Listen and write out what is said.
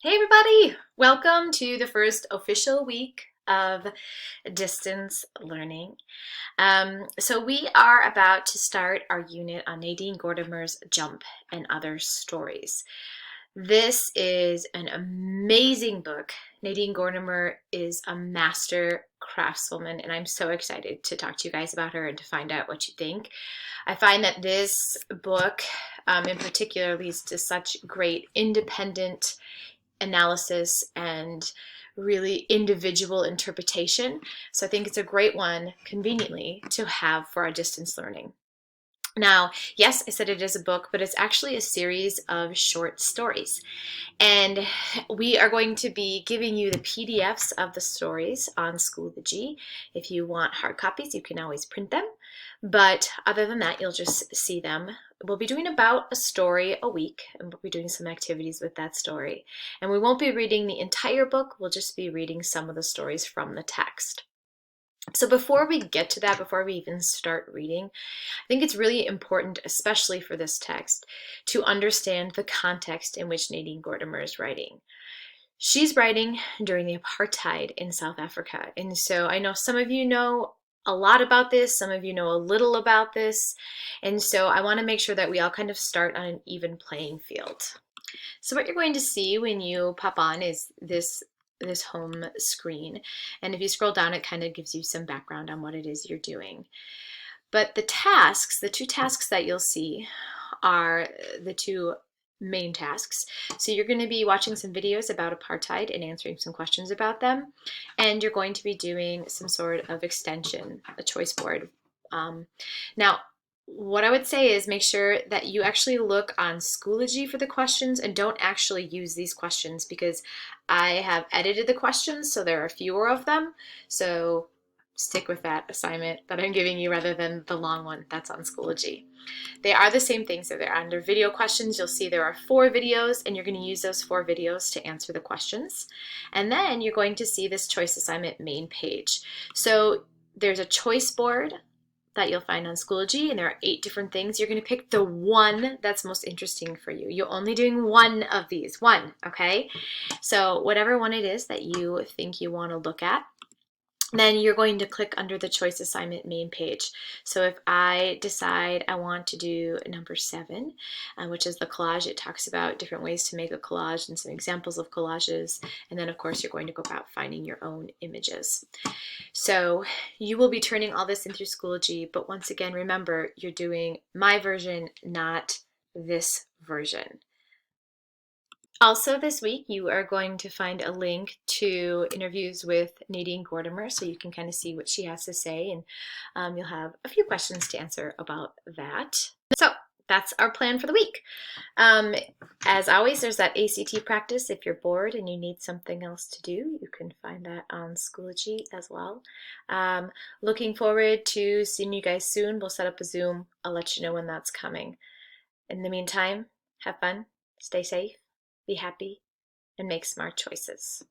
Hey everybody! Welcome to the first official week of distance learning. So we are about to start our unit on Nadine Gordimer's Jump and Other Stories. This is an amazing book. Nadine Gordimer is a master craftswoman, and I'm so excited to talk to you guys about her and to find out what you think. I find that this book in particular leads to such great independent analysis and really individual interpretation. So I think it's a great one, conveniently, to have for our distance learning. Now, yes, I said it is a book, but it's actually a series of short stories. And we are going to be giving you the PDFs of the stories on Schoology. If you want hard copies, you can always print them. But other than that, you'll just see them. We'll be doing about a story a week, and we'll be doing some activities with that story. And we won't be reading the entire book, we'll just be reading some of the stories from the text. So before we get to that, before we even start reading, I think it's really important, especially for this text, to understand the context in which Nadine Gordimer is writing. She's writing during the Apartheid in South Africa. And so I know some of you know a lot about this, some of you know a little about this. And so I want to make sure that we all kind of start on an even playing field. So what you're going to see when you pop on is this home screen. And if you scroll down, it kind of gives you some background on what it is you're doing. But the tasks, the two tasks that you'll see are the two main tasks. So you're going to be watching some videos about apartheid and answering some questions about them. And you're going to be doing some sort of extension, a choice board. Now, what I would say is make sure that you actually look on Schoology for the questions and don't actually use these questions because I have edited the questions so there are fewer of them. So stick with that assignment that I'm giving you rather than the long one that's on Schoology. They are the same thing, so they're under video questions. You'll see there are 4 videos and you're going to use those 4 videos to answer the questions. And then you're going to see this choice assignment main page. So there's a choice board that you'll find on Schoology, and there are 8 different things. You're going to pick the one that's most interesting for you. You're only doing one of these, one, okay? So whatever one it is that you think you want to look at, then you're going to click under the choice assignment main page. So if I decide I want to do number 7, which is the collage, it talks about different ways to make a collage and some examples of collages. And then of course you're going to go about finding your own images. So you will be turning all this in through Schoology, but once again, remember you're doing my version, not this version. Also this week, you are going to find a link to interviews with Nadine Gordimer so you can kind of see what she has to say, and you'll have a few questions to answer about that. So that's our plan for the week. As always, there's that ACT practice. If you're bored and you need something else to do, you can find that on Schoology as well. Looking forward to seeing you guys soon. We'll set up a Zoom. I'll let you know when that's coming. In the meantime, have fun, stay safe, be happy, and make smart choices.